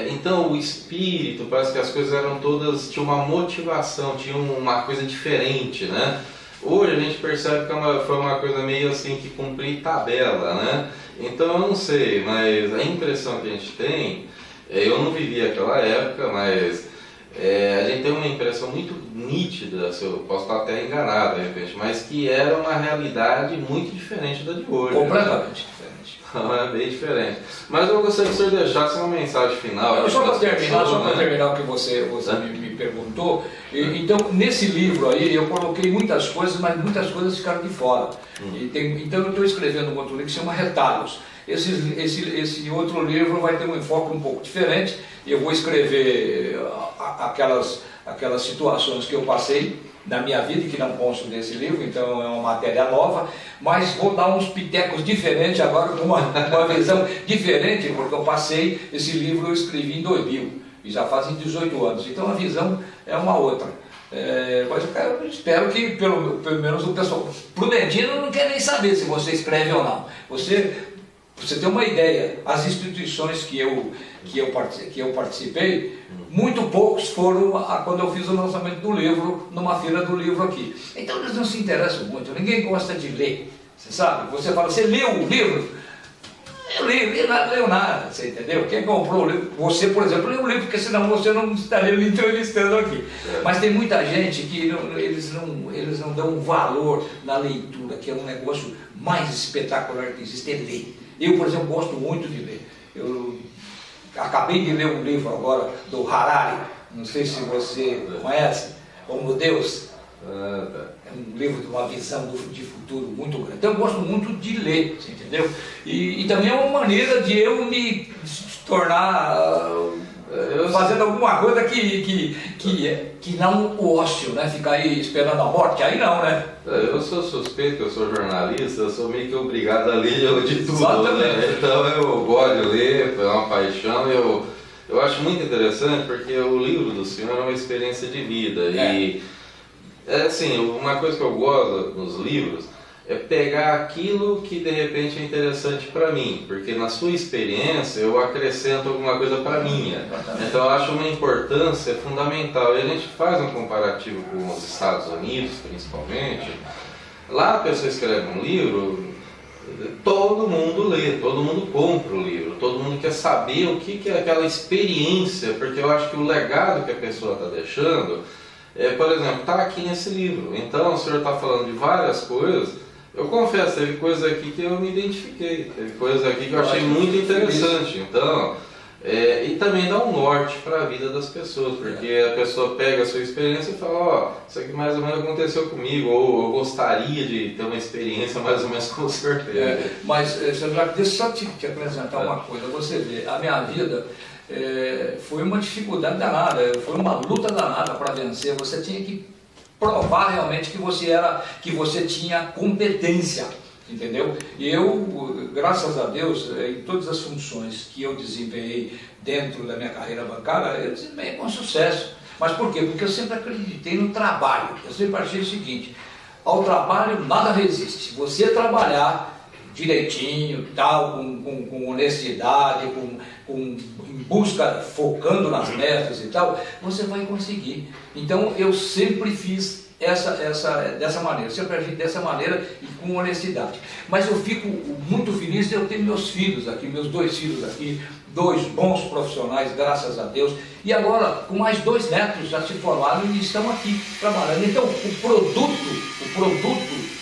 então o espírito, parece que as coisas eram todas, tinha uma motivação, tinha uma coisa diferente, né? Hoje a gente percebe que foi uma coisa meio assim que cumprir tabela, né? Então eu não sei, mas a impressão que a gente tem, eu não vivi aquela época, mas a gente tem uma impressão muito nítida, eu posso estar até enganado de repente, mas que era uma realidade muito diferente da de hoje. Completamente diferente. É bem diferente. Mas eu gostaria que o senhor deixasse uma mensagem final. Só para terminar o que você me perguntou, então nesse livro aí eu coloquei muitas coisas, mas muitas coisas ficaram de fora. Então eu estou escrevendo um outro livro que se chama Retalhos. Esse outro livro vai ter um enfoque um pouco diferente. Eu vou escrever aquelas situações que eu passei na minha vida, que não constam desse livro, então é uma matéria nova, mas vou dar uns pitecos diferentes agora, com uma visão diferente, porque eu passei, esse livro eu escrevi em 2000, e já fazem 18 anos, então a visão é uma outra. Mas eu espero que pelo menos o pessoal prudentino não quer nem saber se você escreve ou não. Você tem uma ideia, as instituições que eu participei, muito poucos foram quando eu fiz o lançamento do livro, numa feira do livro aqui. Então eles não se interessam muito, ninguém gosta de ler, você sabe? Você fala, você leu o livro? Eu li, não leu nada, você entendeu? Quem comprou o livro, você, por exemplo, leu o livro, porque senão você não estaria me entrevistando aqui. Mas tem muita gente que eles não dão valor na leitura, que é um negócio mais espetacular que existe, é ler. Eu, por exemplo, gosto muito de ler. Eu acabei de ler um livro agora do Harari, não sei se você conhece, Homo Deus. É um livro de uma visão de futuro muito grande. Então eu gosto muito de ler, você entendeu? E também é uma maneira de eu me tornar fazendo alguma coisa que não o ócio, né? Ficar aí esperando a morte, aí não, né? Eu sou suspeito, eu sou jornalista, eu sou meio que obrigado a ler de tudo, né? Então eu gosto de ler, é uma paixão, eu acho muito interessante porque o livro do senhor é uma experiência de vida e assim, uma coisa que eu gosto nos livros é pegar aquilo que de repente é interessante para mim, porque na sua experiência eu acrescento alguma coisa para minha. Então eu acho uma importância fundamental. E a gente faz um comparativo com os Estados Unidos, principalmente. Lá a pessoa escreve um livro, todo mundo lê, todo mundo compra o livro, todo mundo quer saber o que é aquela experiência, porque eu acho que o legado que a pessoa está deixando, por exemplo, está aqui nesse livro. Então, o senhor está falando de várias coisas. Eu confesso, teve coisa aqui que eu me identifiquei, teve coisa aqui que eu achei muito interessante. Então, e também dá um norte para a vida das pessoas, porque a pessoa pega a sua experiência e fala, ó, isso aqui mais ou menos aconteceu comigo, ou eu gostaria de ter uma experiência mais ou menos com o senhor teve. Mas, Sandra, deixa eu só te apresentar uma coisa. Você vê, a minha vida foi uma dificuldade danada, foi uma luta danada para vencer. Você tinha que provar realmente que você tinha competência, entendeu? E eu, graças a Deus, em todas as funções que eu desempenhei dentro da minha carreira bancária, eu desempenhei com sucesso. Mas por quê? Porque eu sempre acreditei no trabalho. Eu sempre achei o seguinte: ao trabalho nada resiste. Se você trabalhar direitinho, tal, com honestidade, em busca, focando nas metas e tal, você vai conseguir. Então eu sempre fiz dessa maneira, sempre agi dessa maneira e com honestidade. Mas eu fico muito feliz de eu ter meus filhos aqui, meus 2 filhos aqui, 2 bons profissionais, graças a Deus, e agora com mais 2 netos já se formaram e estão aqui trabalhando. Então o produto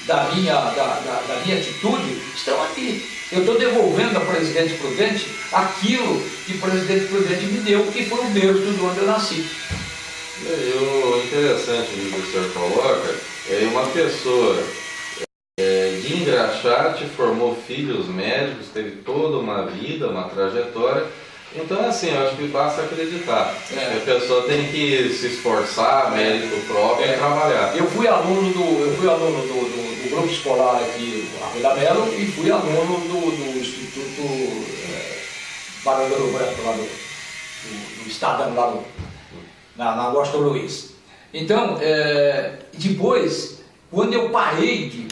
da minha atitude estão aqui. Eu estou devolvendo a Presidente Prudente aquilo que Presidente Prudente me deu, que foi o berço de onde eu nasci. O interessante que o senhor coloca é uma pessoa de engraxate, formou filhos médicos, teve toda uma vida, uma trajetória. Então, assim, eu acho que basta acreditar. A pessoa tem que se esforçar, mérito próprio e trabalhar. Eu fui aluno do grupo escolar aqui, Arruda Melo, e fui aluno do Instituto Barão do Ouro Branco, lá do Estadão, lá na Augusto Luiz. Então, depois, quando eu parei de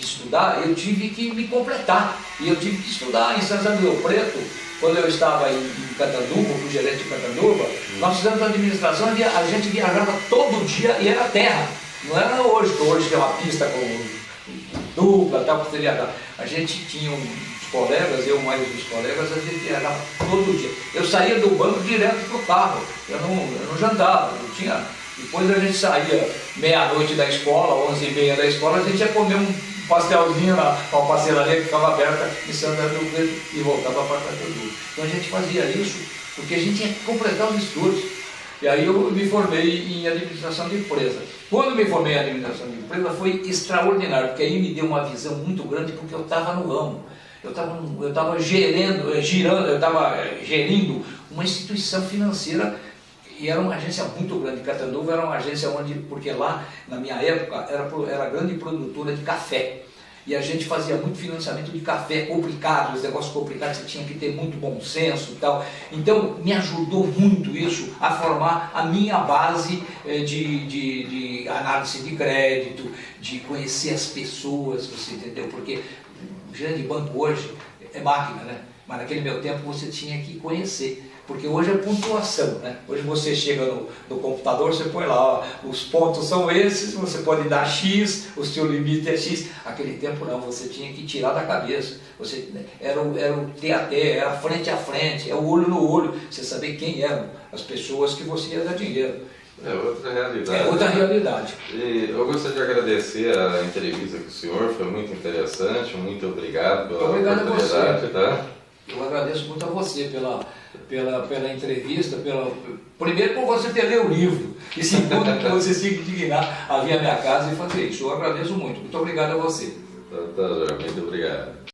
estudar, eu tive que me completar. E eu tive que estudar em São José do Rio Preto. Quando eu estava em Catanduva, fui gerente de Catanduva, nós fizemos a administração e a gente viajava todo dia e era terra. Não era hoje, que hoje tem uma pista com dupla, tal, que seria. A gente tinha uns colegas, eu mais os colegas, a gente viajava todo dia. Eu saía do banco direto para o carro, eu não jantava, não tinha. Depois a gente saía meia-noite da escola, 11h30 da escola, a gente ia comer um pastelzinho na pastelaria que ficava aberta em São José do Rio Preto e voltava para Catanduva. Então a gente fazia isso porque a gente tinha que completar os estudos. E aí eu me formei em administração de empresa. Quando me formei em administração de empresa foi extraordinário, porque aí me deu uma visão muito grande, porque eu estava no ramo. Eu estava gerindo uma instituição financeira. E era uma agência muito grande. Catanduva era uma agência onde, porque lá, na minha época, era grande produtora de café. E a gente fazia muito financiamento de café complicado, os negócios complicados, você tinha que ter muito bom senso e tal. Então, me ajudou muito isso a formar a minha base de análise de crédito, de conhecer as pessoas, você entendeu? Porque o grande banco hoje é máquina, né? Mas naquele meu tempo você tinha que conhecer. Porque hoje é pontuação, né? Hoje você chega no computador, você põe lá, ó, os pontos são esses, você pode dar X, o seu limite é X. Aquele tempo não, você tinha que tirar da cabeça. Era o TAT, era frente a frente, é o olho no olho, você saber quem eram as pessoas que você ia dar dinheiro. É outra realidade. É outra realidade. E eu gostaria de agradecer a entrevista com o senhor, foi muito interessante, muito obrigado pela oportunidade, tá? Eu agradeço muito a você pela entrevista, primeiro por você ter lido o livro, e segundo que você se dignar a vir à minha casa e fazer isso. Eu agradeço muito. Muito obrigado a você. Tá, muito obrigado.